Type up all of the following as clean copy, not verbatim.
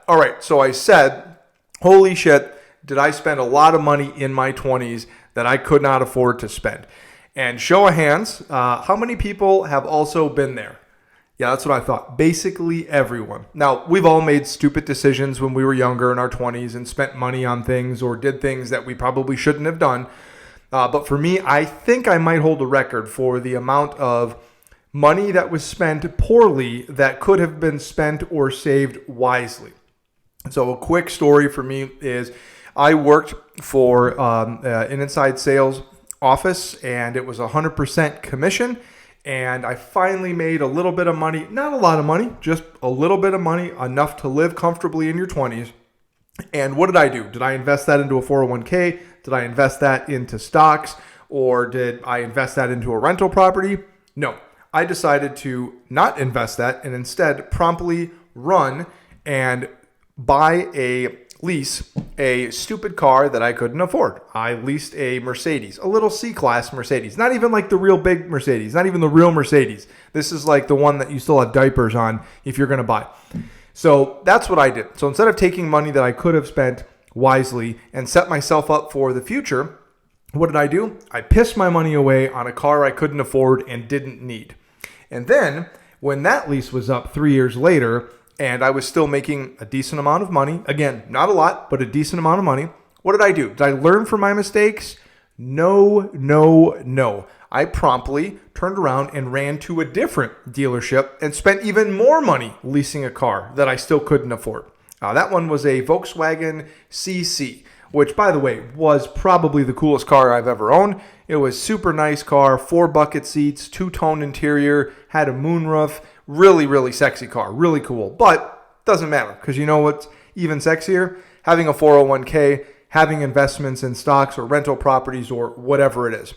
All right, so I said, holy shit, did I spend a lot of money in my 20s that I could not afford to spend? And show of hands, how many people have also been there? Yeah, that's what I thought. Basically everyone. Now, we've all made stupid decisions when we were younger in our 20s and spent money on things or did things that we probably shouldn't have done. But for me, I think I might hold a record for the amount of money that was spent poorly that could have been spent or saved wisely. So a quick story for me is I worked for an inside sales office, and it was 100% commission. And I finally made a little bit of money, not a lot of money, just a little bit of money, enough to live comfortably in your 20s. And what did I do? Did I invest that into a 401k? Did I invest that into stocks? Or did I invest that into a rental property? No. I decided to not invest that and instead promptly run and lease a stupid car that I couldn't afford. I leased a Mercedes, a little C-Class Mercedes, not even like the real big Mercedes, not even the real Mercedes. This is like the one that you still have diapers on if you're going to buy. So that's what I did. So instead of taking money that I could have spent wisely and set myself up for the future, what did I do? I pissed my money away on a car I couldn't afford and didn't need. And then when that lease was up 3 years later, and I was still making a decent amount of money. Again, not a lot, but a decent amount of money. What did I do? Did I learn from my mistakes? No. I promptly turned around and ran to a different dealership and spent even more money leasing a car that I still couldn't afford. That one was a Volkswagen CC, which, by the way, was probably the coolest car I've ever owned. It was super nice car, 4 bucket seats, 2-tone interior, had a moonroof. Really, really sexy car. Really cool. But doesn't matter because you know what's even sexier? Having a 401k, having investments in stocks or rental properties or whatever it is.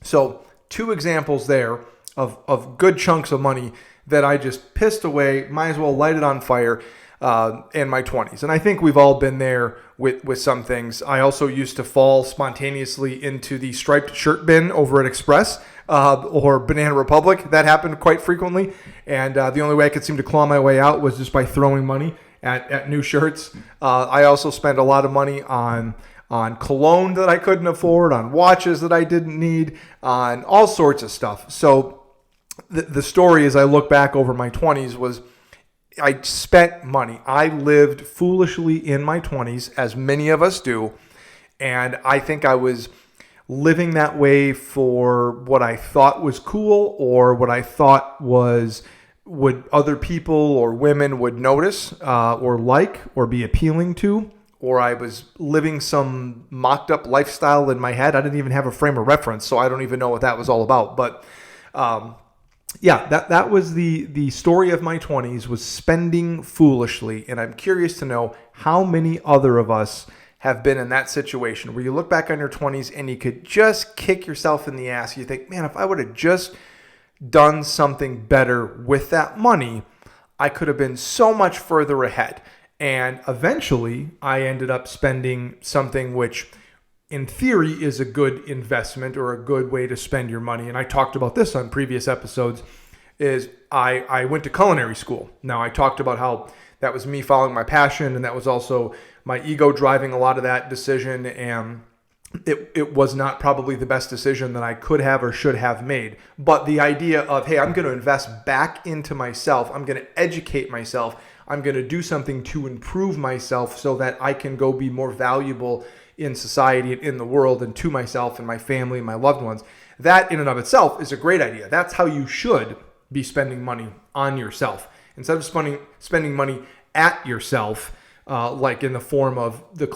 So 2 examples there of good chunks of money that I just pissed away, might as well light it on fire in my 20s. And I think we've all been there with some things. I also used to fall spontaneously into the striped shirt bin over at Express or Banana Republic. That happened quite frequently. And the only way I could seem to claw my way out was just by throwing money at new shirts. I also spent a lot of money on cologne that I couldn't afford, on watches that I didn't need, on all sorts of stuff. So the story as I look back over my 20s was I spent money. I lived foolishly in my 20s, as many of us do. And I think I was living that way for what I thought was cool or what I thought would other people or women would notice or like or be appealing to. Or I was living some mocked up lifestyle in my head. I didn't even have a frame of reference, so I don't even know what that was all about. But yeah, that was the story of my 20s, was spending foolishly. And I'm curious to know how many other of us have been in that situation where you look back on your 20s and you could just kick yourself in the ass. You think, man, if I would have just done something better with that money, I could have been so much further ahead. And eventually I ended up spending something which in theory is a good investment or a good way to spend your money. And I talked about this on previous episodes, is I went to culinary school. Now I talked about how that was me following my passion, and that was also my ego driving a lot of that decision. And it was not probably the best decision that I could have or should have made. But the idea of, hey, I'm going to invest back into myself. I'm going to educate myself. I'm going to do something to improve myself so that I can go be more valuable in society and in the world and to myself and my family and my loved ones. That in and of itself is a great idea. That's how you should be spending money on yourself. Instead of spending money at yourself, like in the form of the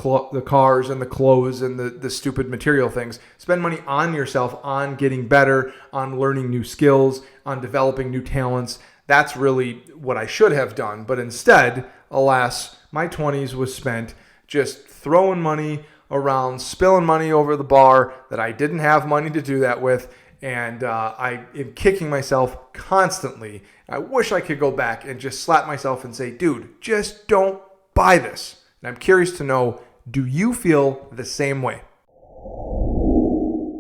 cars and the clothes and the stupid material things, spend money on yourself, on getting better, on learning new skills, on developing new talents. That's really what I should have done. But instead, alas, my 20s was spent just throwing money around, spilling money over the bar that I didn't have money to do that with. And I am kicking myself constantly. I wish I could go back and just slap myself and say, dude, just don't buy this. And I'm curious to know, do you feel the same way?